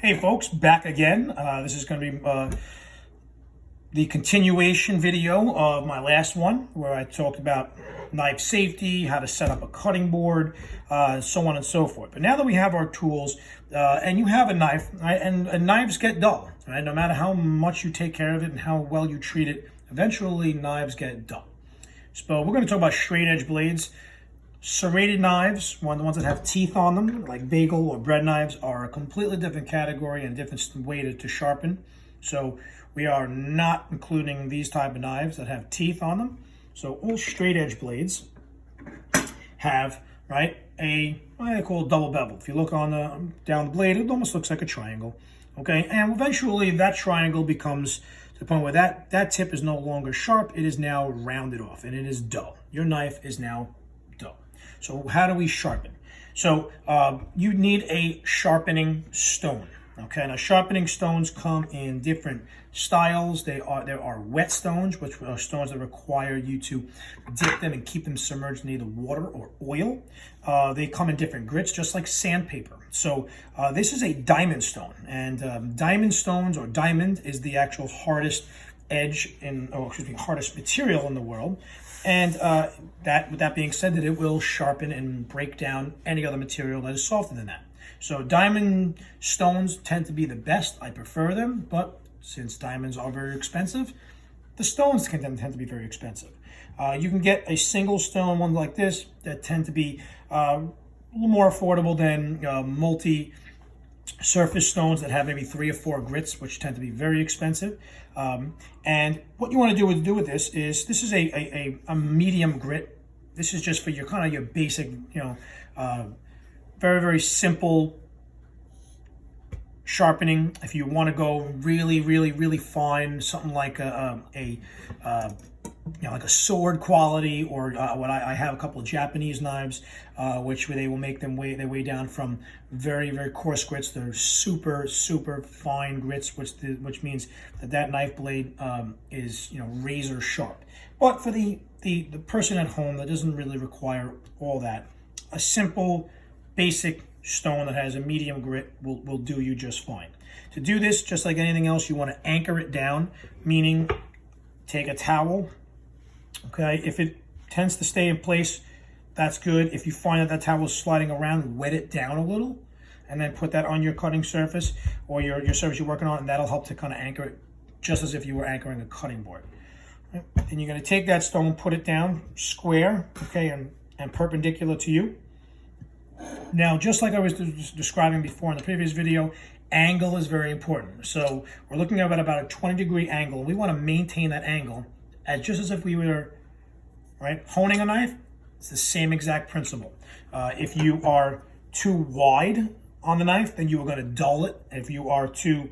Hey folks, back again. This is going to be the continuation video of my last one where I talked about knife safety, how to set up a cutting board, so on and so forth. But now that we have our tools and you have a knife, right, and knives get dull, right? No matter how much you take care of it and how well you treat it, eventually knives get dull. So we're going to talk about straight edge blades. Serrated knives, the ones that have teeth on them, like bagel or bread knives, are a completely different category and different way to sharpen. So we are not including these type of knives that have teeth on them. So all straight edge blades have, right, what I call a double bevel. If you look on down the blade, it almost looks like a triangle. Okay, and eventually that triangle becomes to the point where that tip is no longer sharp. It is now rounded off and it is dull. Your knife is now dull. So how do we sharpen? So you need a sharpening stone. Okay, now sharpening stones come in different styles. There are wet stones, which are stones that require you to dip them and keep them submerged in either water or oil. They come in different grits, just like sandpaper. So this is a diamond stone, and diamond stones, or diamond, is the actual hardest edge hardest material in the world. And with that being said, that it will sharpen and break down any other material that is softer than that. So diamond stones tend to be the best. I prefer them, but since diamonds are very expensive, the stones tend to be very expensive. You can get a single stone one like this that tend to be a little more affordable than multi-surface stones that have maybe 3 or 4 grits, which tend to be very expensive. And what you want to do with this is a medium grit. This is just for your kind of your basic, very, very simple sharpening. If you want to go really, really, really fine, something like like a sword quality, or what I have a couple of Japanese knives, which they will make them they weigh down from very, very coarse grits. They're super, super fine grits, which means that knife blade is razor sharp. But for the person at home that doesn't really require all that, a simple basic stone that has a medium grit will do you just fine. To do this, just like anything else, you want to anchor it down, meaning take a towel. Okay, if it tends to stay in place, that's good. If you find that towel is sliding around, wet it down a little, and then put that on your cutting surface or your surface you're working on, and that'll help to kind of anchor it, just as if you were anchoring a cutting board. Right? And you're going to take that stone, put it down square, okay, and perpendicular to you. Now, just like I was describing before in the previous video, angle is very important. So we're looking at about a 20-degree angle. We want to maintain that angle just as if we were honing a knife. It's the same exact principle. If you are too wide on the knife, then you are going to dull it. If you are too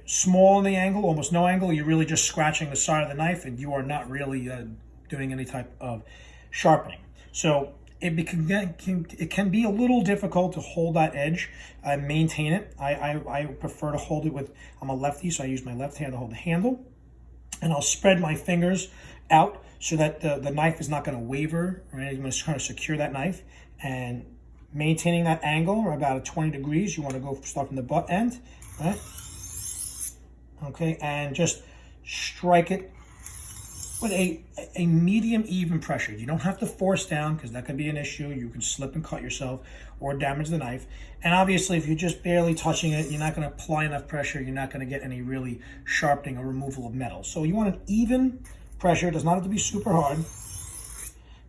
small in the angle, almost no angle, you're really just scratching the side of the knife, and you are not really doing any type of sharpening. So it can be a little difficult to hold that edge and maintain it. I prefer to hold it with, I'm a lefty, so I use my left hand to hold the handle. And I'll spread my fingers out so that the knife is not going to waver. Right? I'm going to try to secure that knife. And maintaining that angle, or about 20 degrees, you want to start from the butt end. Right? Okay, and just strike it with a medium even pressure. You don't have to force down, because that could be an issue. You can slip and cut yourself or damage the knife. And obviously, if you're just barely touching it, you're not going to apply enough pressure. You're not going to get any really sharpening or removal of metal. So you want an even pressure. It does not have to be super hard.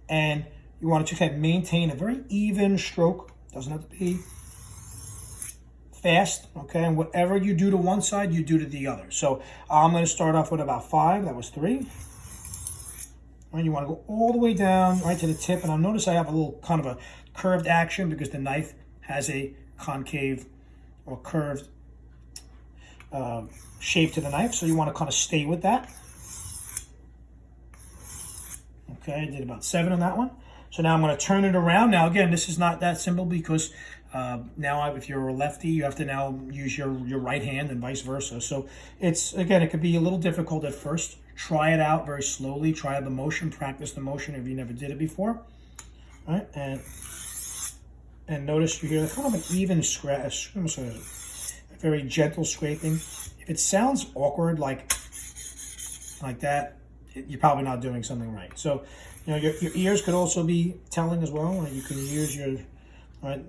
And you want to just maintain a very even stroke. Doesn't have to be fast, okay? And whatever you do to one side, you do to the other. So I'm going to start off with about 5. That was 3. And you want to go all the way down right to the tip. And I'll notice I have a little kind of a curved action because the knife has a concave or curved shape to the knife. So you want to kind of stay with that. Okay, I did about 7 on that one. So now I'm going to turn it around. Now, again, this is not that simple because now if you're a lefty, you have to now use your right hand and vice versa. So it could be a little difficult at first. Try it out very slowly. Try the motion, practice the motion if you never did it before. All right, and notice you hear kind of an even scratch, very gentle scraping. If it sounds awkward like that, you're probably not doing something right. So, you know, your ears could also be telling as well. Right? You can use your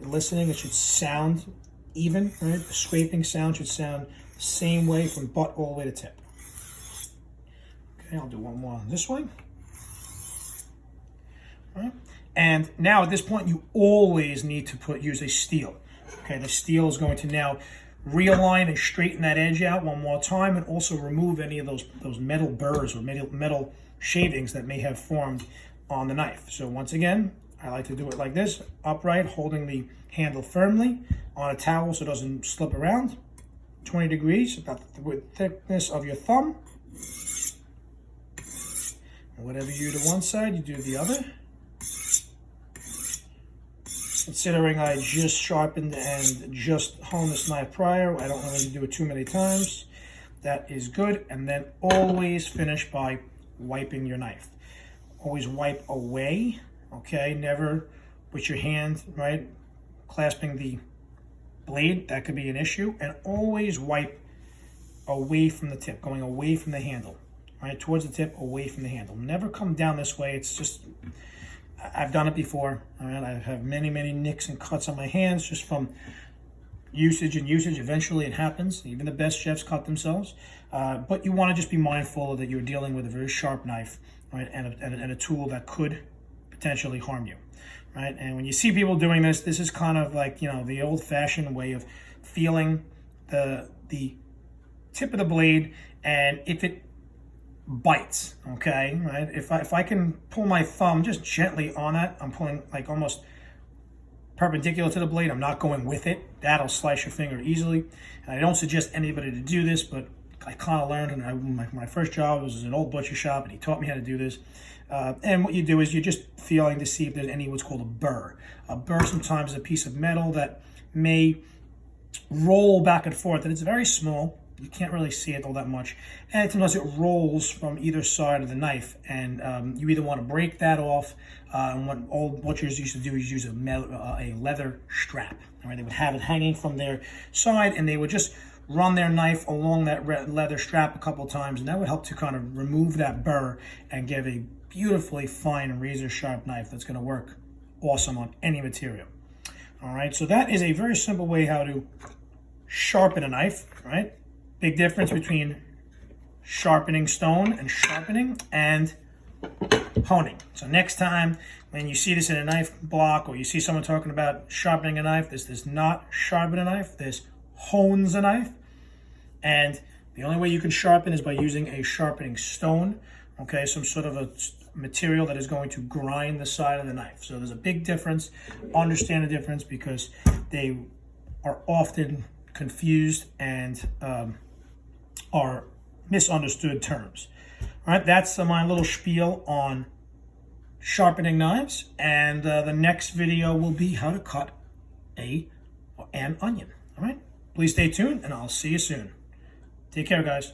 listening. It should sound even. Right? The scraping sound should sound the same way from butt all the way to tip. Okay, I'll do one more on this way. All right. And now at this point, you always need to use a steel. Okay, the steel is going to now realign and straighten that edge out one more time, and also remove any of those metal burrs or metal shavings that may have formed on the knife. So once again, I like to do it like this, upright, holding the handle firmly on a towel so it doesn't slip around. 20 degrees, about the thickness of your thumb. And whatever you do to one side, you do the other. Considering I just sharpened and just honed this knife prior, I don't really need to do it too many times. That is good. And then always finish by wiping your knife. Always wipe away, okay? Never with your hand, right, clasping the blade. That could be an issue. And always wipe away from the tip, going away from the handle, right, towards the tip, away from the handle. Never come down this way. It's just... I've done it before. All right, I have many nicks and cuts on my hands just from usage and usage. Eventually it happens. Even the best chefs cut themselves. But you want to just be mindful that you're dealing with a very sharp knife, right, and a tool that could potentially harm you, right? And when you see people doing this, this is kind of like, you know, the old-fashioned way of feeling the tip of the blade, and if it bites, okay, right? If I can pull my thumb just gently on that, I'm pulling like almost perpendicular to the blade. I'm not going with it. That'll slice your finger easily. And I don't suggest anybody to do this, but I kind of learned, and my first job was in an old butcher shop, and he taught me how to do this. And what you do is you're just feeling to see if there's any what's called a burr. A burr sometimes is a piece of metal that may roll back and forth, and it's very small. You can't really see it all that much, and sometimes it rolls from either side of the knife, and you either want to break that off, and what old butchers used to do is use a leather strap. All right, they would have it hanging from their side, and they would just run their knife along that leather strap a couple times, and that would help to kind of remove that burr and give a beautifully fine razor sharp knife that's going to work awesome on any material. All right, so that is a very simple way how to sharpen a knife, right? Big difference between sharpening stone and sharpening and honing. So next time when you see this in a knife block, or you see someone talking about sharpening a knife, this does not sharpen a knife, this hones a knife. And the only way you can sharpen is by using a sharpening stone, okay, some sort of a material that is going to grind the side of the knife. So there's a big difference. Understand the difference, because they are often confused and are misunderstood terms. All right, that's my little spiel on sharpening knives, and the next video will be how to cut an onion. All right, please stay tuned, and I'll see you soon. Take care, guys.